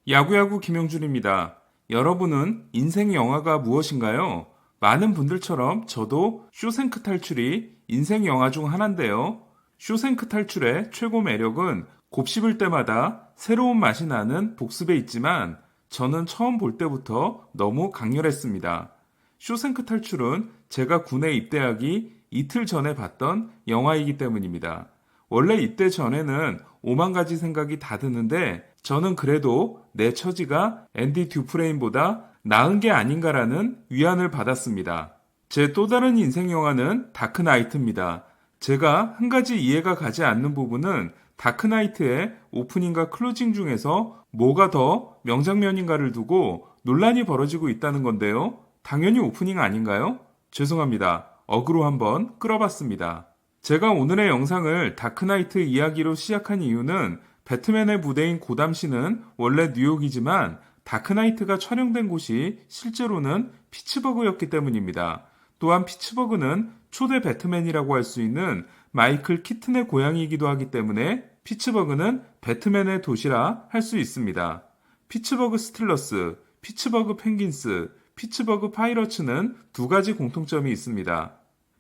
야구야구 김영준입니다. 여러분은 인생 영화가 무엇인가요? 많은 분들처럼 저도 쇼생크 탈출이 인생 영화 중 하나인데요. 쇼생크 탈출의 최고 매력은 곱씹을 때마다 새로운 맛이 나는 복습에 있지만 저는 처음 볼 때부터 너무 강렬했습니다. 쇼생크 탈출은 제가 군에 입대하기 이틀 전에 봤던 영화이기 때문입니다. 원래 입대 전에는 오만 가지 생각이 다 드는데 저는 그래도 내 처지가 앤디 듀프레인보다 나은 게 아닌가라는 위안을 받았습니다. 제 또 다른 인생 영화는 다크나이트입니다. 제가 한 가지 이해가 가지 않는 부분은 다크나이트의 오프닝과 클로징 중에서 뭐가 더 명장면인가를 두고 논란이 벌어지고 있다는 건데요. 당연히 오프닝 아닌가요? 죄송합니다. 어그로 한번 끌어봤습니다. 제가 오늘의 영상을 다크나이트 이야기로 시작한 이유는 배트맨의 부대인 고담시는 원래 뉴욕이지만 다크나이트가 촬영된 곳이 실제로는 피츠버그였기 때문입니다. 또한 피츠버그는 초대 배트맨이라고 할 수 있는 마이클 키튼의 고향이기도 하기 때문에 피츠버그는 배트맨의 도시라 할 수 있습니다. 피츠버그 스틸러스, 피츠버그 펭귄스, 피츠버그 파이러츠는 두 가지 공통점이 있습니다.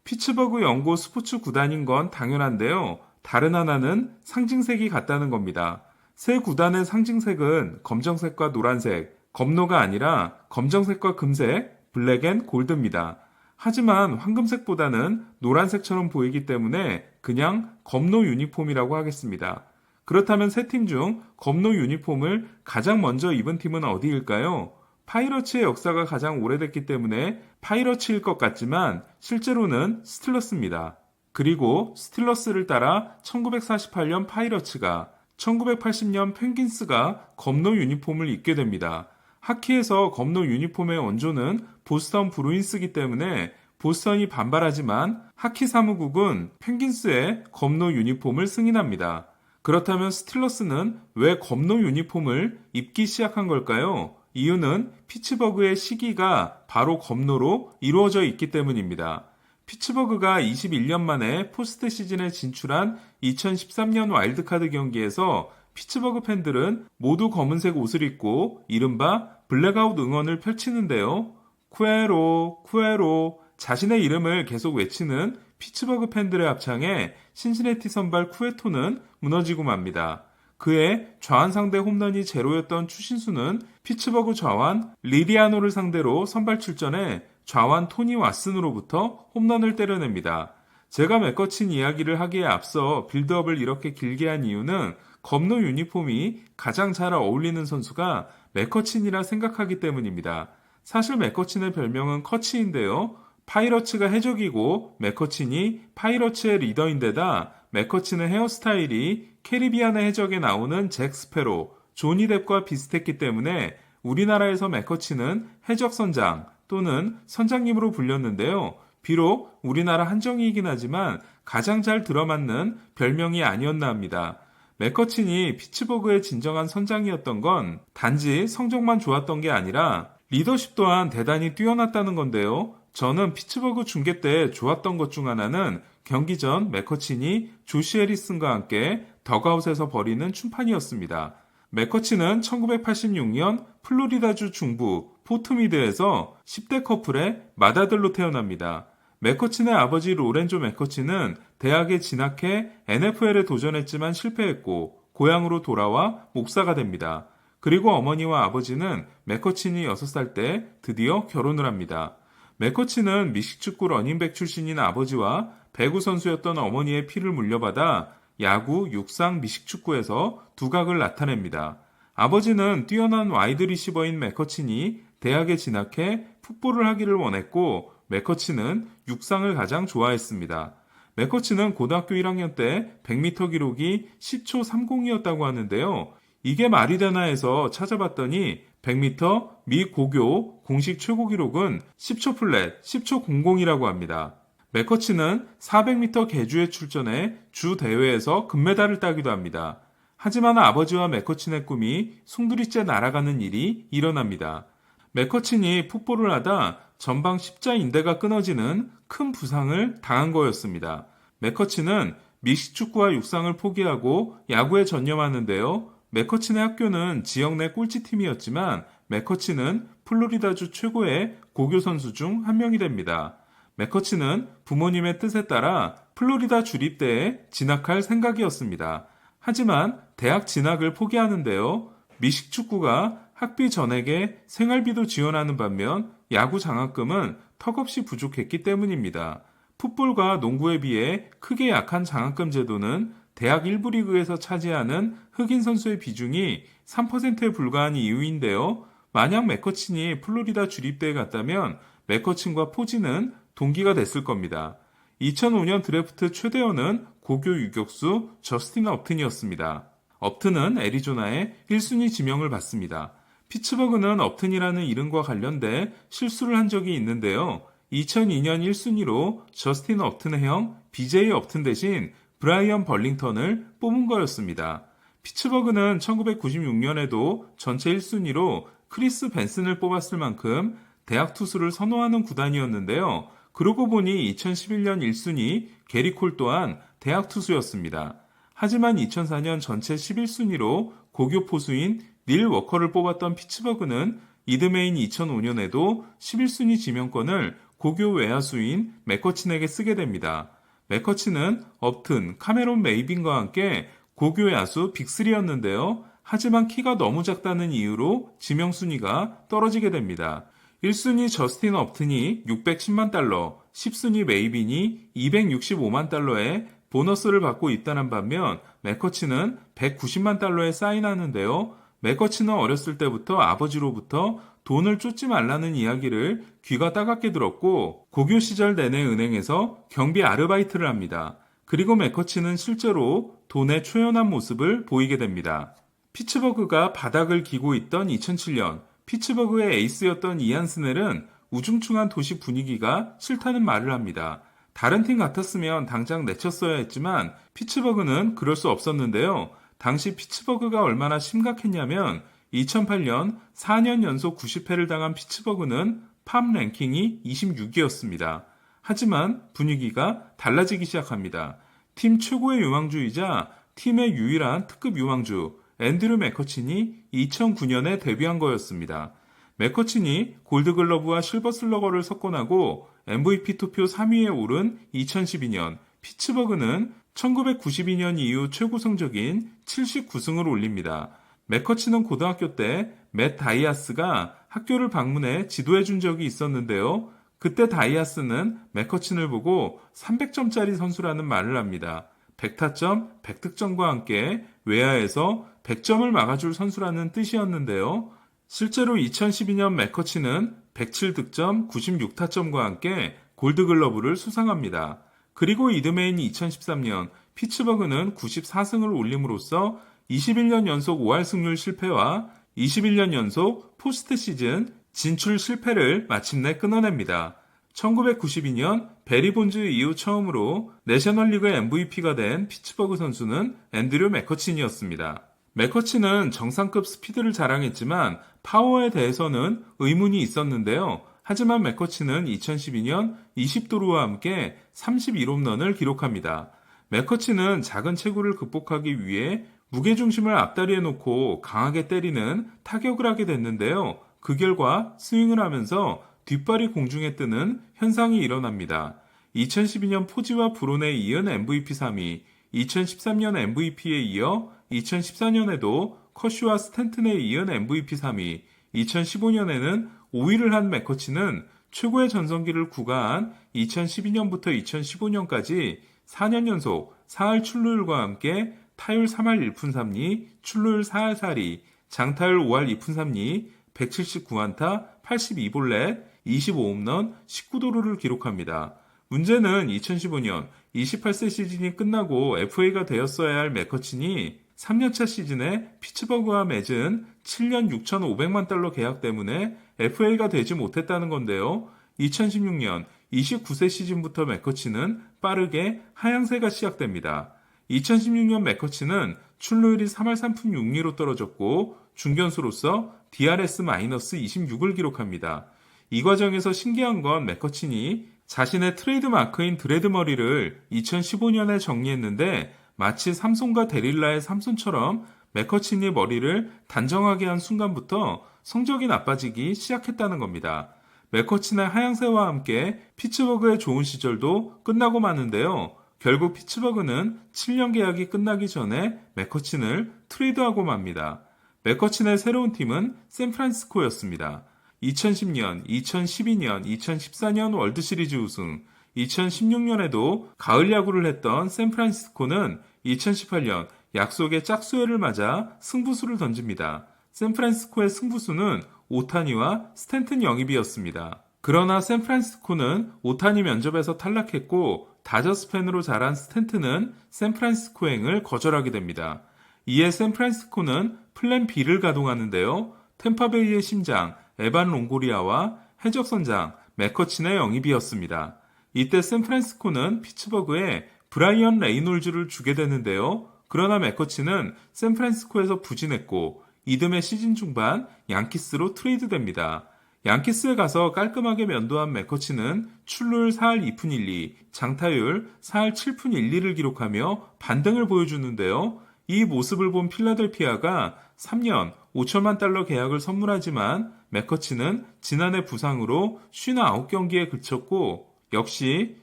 피츠버그 연고 스포츠 구단인 건 당연한데요. 다른 하나는 상징색이 같다는 겁니다. 세 구단의 상징색은 검정색과 노란색, 검노가 아니라 검정색과 금색, 블랙 앤 골드입니다. 하지만 황금색보다는 노란색처럼 보이기 때문에 그냥 검노 유니폼이라고 하겠습니다. 그렇다면 세 팀 중 검노 유니폼을 가장 먼저 입은 팀은 어디일까요? 파이러츠의 역사가 가장 오래됐기 때문에 파이러츠일 것 같지만 실제로는 스틸러스입니다. 그리고 스틸러스를 따라 1948년 파이러츠가, 1980년 펭귄스가 검노 유니폼을 입게 됩니다. 하키에서 검노 유니폼의 원조는 보스턴 브루인스기 때문에 보스턴이 반발하지만 하키 사무국은 펭귄스의 검노 유니폼을 승인합니다. 그렇다면 스틸러스는 왜 검노 유니폼을 입기 시작한 걸까요? 이유는 피츠버그의 시기가 바로 검노로 이루어져 있기 때문입니다. 피츠버그가 21년 만에 포스트 시즌에 진출한 2013년 와일드카드 경기에서 피츠버그 팬들은 모두 검은색 옷을 입고 이른바 블랙아웃 응원을 펼치는데요. 쿠에로, 쿠에로 자신의 이름을 계속 외치는 피츠버그 팬들의 합창에 신시내티 선발 쿠에토는 무너지고 맙니다. 그의 좌완 상대 홈런이 제로였던 추신수는 피츠버그 좌완 리리아노를 상대로 선발 출전해 좌완 토니 왓슨으로부터 홈런을 때려냅니다. 제가 맥거친 이야기를 하기에 앞서 빌드업을 이렇게 길게 한 이유는 검노 유니폼이 가장 잘 어울리는 선수가 맥거친이라 생각하기 때문입니다. 사실 맥거친의 별명은 커치인데요. 파이러츠가 해적이고 맥커친이 파이러츠의 리더인데다 맥커친의 헤어스타일이 캐리비안의 해적에 나오는 잭 스페로, 조니 뎁과 비슷했기 때문에 우리나라에서 맥커친은 해적 선장 또는 선장님으로 불렸는데요. 비록 우리나라 한정이긴 하지만 가장 잘 들어맞는 별명이 아니었나 합니다. 맥커친이 피츠버그의 진정한 선장이었던 건 단지 성적만 좋았던 게 아니라 리더십 또한 대단히 뛰어났다는 건데요. 저는 피츠버그 중계 때 좋았던 것 중 하나는 경기 전 맥커친이 조시 해리슨과 함께 덕아웃에서 벌이는 춤판이었습니다. 맥커친은 1986년 플로리다주 중부 포트미드에서 10대 커플의 맏아들로 태어납니다. 맥커친의 아버지 로렌조 맥커친은 대학에 진학해 NFL에 도전했지만 실패했고 고향으로 돌아와 목사가 됩니다. 그리고 어머니와 아버지는 맥커친이 6살 때 드디어 결혼을 합니다. 맥커친은 미식축구 러닝백 출신인 아버지와 배구 선수였던 어머니의 피를 물려받아 야구, 육상, 미식축구에서 두각을 나타냅니다. 아버지는 뛰어난 와이드 리시버인 맥커친이 대학에 진학해 풋볼을 하기를 원했고 맥커친은 육상을 가장 좋아했습니다. 맥커친은 고등학교 1학년 때 100m 기록이 10초 30이었다고 하는데요. 이게 말이 되나 해서 찾아봤더니 100m 미 고교 공식 최고 기록은 10초 플랫, 10초 00이라고 합니다. 맥커친은 400m 계주에 출전해 주 대회에서 금메달을 따기도 합니다. 하지만 아버지와 맥커친의 꿈이 송두리째 날아가는 일이 일어납니다. 맥커친이 풋볼을 하다 전방 십자인대가 끊어지는 큰 부상을 당한 거였습니다. 맥커친은 미식축구와 육상을 포기하고 야구에 전념하는데요. 맥커친의 학교는 지역 내 꼴찌팀이었지만 맥커친은 플로리다주 최고의 고교 선수 중 한 명이 됩니다. 맥커친은 부모님의 뜻에 따라 플로리다 주립대에 진학할 생각이었습니다. 하지만 대학 진학을 포기하는데요. 미식축구가 학비 전액에 생활비도 지원하는 반면 야구 장학금은 턱없이 부족했기 때문입니다. 풋볼과 농구에 비해 크게 약한 장학금 제도는 대학 1부 리그에서 차지하는 흑인 선수의 비중이 3%에 불과한 이유인데요. 만약 맥커친이 플로리다 주립대에 갔다면 맥커친과 포지는 동기가 됐을 겁니다. 2005년 드래프트 최대원은 고교 유격수 저스틴 업튼이었습니다. 업튼은 애리조나의 1순위 지명을 받습니다. 피츠버그는 업튼이라는 이름과 관련돼 실수를 한 적이 있는데요. 2002년 1순위로 저스틴 업튼의 형 BJ 업튼 대신 브라이언 벌링턴을 뽑은 거였습니다. 피츠버그는 1996년에도 전체 1순위로 크리스 벤슨을 뽑았을 만큼 대학 투수를 선호하는 구단이었는데요. 그러고 보니 2011년 1순위 게리 콜 또한 대학 투수였습니다. 하지만 2004년 전체 11순위로 고교 포수인 닐 워커를 뽑았던 피츠버그는 이듬해인 2005년에도 11순위 지명권을 고교 외야수인 맥커친에게 쓰게 됩니다. 맥커친은 업튼, 카메론 메이빈과 함께 고교 야수 빅3였는데요. 하지만 키가 너무 작다는 이유로 지명 순위가 떨어지게 됩니다. 1순위 저스틴 업튼이 610만 달러, 10순위 메이빈이 265만 달러의 보너스를 받고 있다는 반면 맥커친은 190만 달러에 사인하는데요. 맥커친은 어렸을 때부터 아버지로부터 돈을 쫓지 말라는 이야기를 귀가 따갑게 들었고 고교 시절 내내 은행에서 경비 아르바이트를 합니다. 그리고 맥커친은 실제로 돈에 초연한 모습을 보이게 됩니다. 피츠버그가 바닥을 기고 있던 2007년 피츠버그의 에이스였던 이안 스넬은 우중충한 도시 분위기가 싫다는 말을 합니다. 다른 팀 같았으면 당장 내쳤어야 했지만 피츠버그는 그럴 수 없었는데요. 당시 피츠버그가 얼마나 심각했냐면 2008년 4년 연속 90패를 당한 피츠버그는 팜 랭킹이 26위였습니다. 하지만 분위기가 달라지기 시작합니다. 팀 최고의 유망주이자 팀의 유일한 특급 유망주 앤드류 맥커친이 2009년에 데뷔한 거였습니다. 맥커친이 골드글러브와 실버슬러거를 석권하고 MVP 투표 3위에 오른 2012년 피츠버그는 1992년 이후 최고 성적인 79승을 올립니다. 맥커친은 고등학교 때 맷 다이아스가 학교를 방문해 지도해 준 적이 있었는데요. 그때 다이아스는 맥커친을 보고 300점짜리 선수라는 말을 합니다. 100타점, 100득점과 함께 외야에서 100점을 막아줄 선수라는 뜻이었는데요. 실제로 2012년 맥커친은 107득점, 96타점과 함께 골드글러브를 수상합니다. 그리고 이듬해인 2013년 피츠버그는 94승을 올림으로써 21년 연속 5할 승률 실패와 21년 연속 포스트 시즌 진출 실패를 마침내 끊어냅니다. 1992년 베리 본즈 이후 처음으로 내셔널리그 MVP가 된 피츠버그 선수는 앤드류 맥커친이었습니다. 맥커친은 정상급 스피드를 자랑했지만 파워에 대해서는 의문이 있었는데요. 하지만 맥커친은 2012년 20도루와 함께 31홈런을 기록합니다. 맥커친은 작은 체구를 극복하기 위해 무게중심을 앞다리에 놓고 강하게 때리는 타격을 하게 됐는데요. 그 결과 스윙을 하면서 뒷발이 공중에 뜨는 현상이 일어납니다. 2012년 포지와 브론에 이은 MVP 3위, 2013년 MVP에 이어 2014년에도 커쇼와 스탠튼에 이은 MVP 3위, 2015년에는 5위를 한 맥커친은 최고의 전성기를 구가한 2012년부터 2015년까지 4년 연속 4할 출루율과 함께 타율 3할 1푼 3리, 출루율 4할 4리, 장타율 5할 2푼 3리, 179안타, 82볼넷, 25홈런, 19도루를 기록합니다. 문제는 2015년 28세 시즌이 끝나고 FA가 되었어야 할 맥커친이 3년차 시즌에 피츠버그와 맺은 7년 6,500만 달러 계약 때문에 FA가 되지 못했다는 건데요. 2016년 29세 시즌부터 맥커친은 빠르게 하향세가 시작됩니다. 2016년 맥커친은 출루율이 3할 3푼 6리로 떨어졌고 중견수로서 DRS-26을 기록합니다. 이 과정에서 신기한 건 맥커친이 자신의 트레이드 마크인 드레드 머리를 2015년에 정리했는데 마치 삼손과 데릴라의 삼손처럼 맥커친이 머리를 단정하게 한 순간부터 성적이 나빠지기 시작했다는 겁니다. 맥커친의 하향세와 함께 피츠버그의 좋은 시절도 끝나고 마는데요. 결국 피츠버그는 7년 계약이 끝나기 전에 맥커친을 트레이드하고 맙니다. 맥커친의 새로운 팀은 샌프란시스코였습니다. 2010년, 2012년, 2014년 월드시리즈 우승, 2016년에도 가을 야구를 했던 샌프란시스코는 2018년 약속의 짝수회를 맞아 승부수를 던집니다. 샌프란시스코의 승부수는 오타니와 스탠튼 영입이었습니다. 그러나 샌프란시스코는 오타니 면접에서 탈락했고 다저스 팬으로 자란 스탠튼은 샌프란시스코행을 거절하게 됩니다. 이에 샌프란시스코는 플랜 B를 가동하는데요. 템파베이의 심장 에반 롱고리아와 해적선장 맥커친의 영입이었습니다. 이때 샌프란시스코는 피츠버그에 브라이언 레이놀즈를 주게 되는데요. 그러나 맥커친은 샌프란시스코에서 부진했고 이듬해 시즌 중반 양키스로 트레이드됩니다. 양키스에 가서 깔끔하게 면도한 맥커친은 출루율 4할 2푼 1리, 장타율 4할 7푼 1리를 기록하며 반등을 보여주는데요. 이 모습을 본 필라델피아가 3년 5천만 달러 계약을 선물하지만 맥커친은 지난해 부상으로 59경기에 그쳤고 역시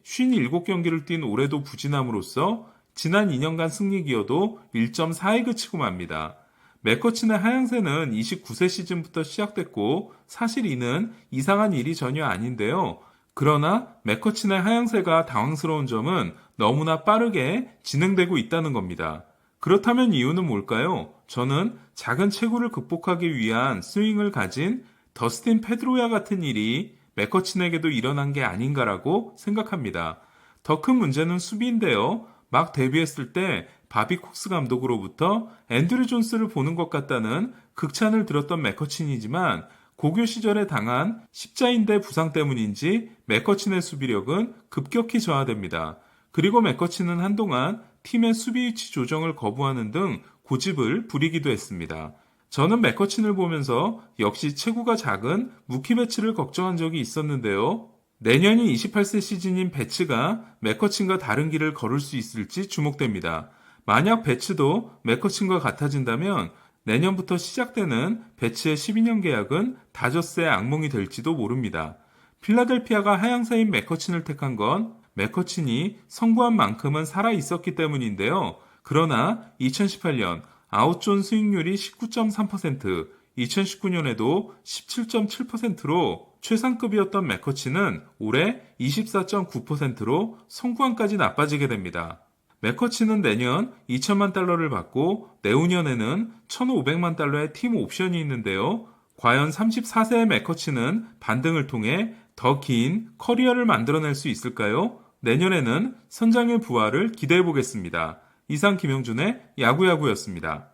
57경기를 뛴 올해도 부진함으로써 지난 2년간 승리 기여도 1.4에 그치고 맙니다. 맥커친의 하향세는 29세 시즌부터 시작됐고 사실 이는 이상한 일이 전혀 아닌데요. 그러나 맥커친의 하향세가 당황스러운 점은 너무나 빠르게 진행되고 있다는 겁니다. 그렇다면 이유는 뭘까요? 저는 작은 체구를 극복하기 위한 스윙을 가진 더스틴 페드로야 같은 일이 맥커친에게도 일어난 게 아닌가라고 생각합니다. 더 큰 문제는 수비인데요. 막 데뷔했을 때 바비 콕스 감독으로부터 앤드류 존스를 보는 것 같다는 극찬을 들었던 맥커친이지만 고교 시절에 당한 십자인대 부상 때문인지 맥커친의 수비력은 급격히 저하됩니다. 그리고 맥커친은 한동안 팀의 수비 위치 조정을 거부하는 등 고집을 부리기도 했습니다. 저는 맥커친을 보면서 역시 체구가 작은 무키 배츠를 걱정한 적이 있었는데요. 내년이 28세 시즌인 배츠가 맥커친과 다른 길을 걸을 수 있을지 주목됩니다. 만약 배츠도 맥커친과 같아진다면 내년부터 시작되는 배츠의 12년 계약은 다저스의 악몽이 될지도 모릅니다. 필라델피아가 하향세인 맥커친을 택한 건 맥커친이 선구한 만큼은 살아있었기 때문인데요. 그러나 2018년 아웃존 스윙률이 19.3%, 2019년에도 17.7%로 최상급이었던 맥커친은 올해 24.9%로 선구안까지 나빠지게 됩니다. 맥커친은 내년 2천만 달러를 받고 내후년에는 1,500만 달러의 팀 옵션이 있는데요. 과연 34세의 맥커친은 반등을 통해 더 긴 커리어를 만들어낼 수 있을까요? 내년에는 선장의 부활을 기대해 보겠습니다. 이상 김영준의 야구야구였습니다.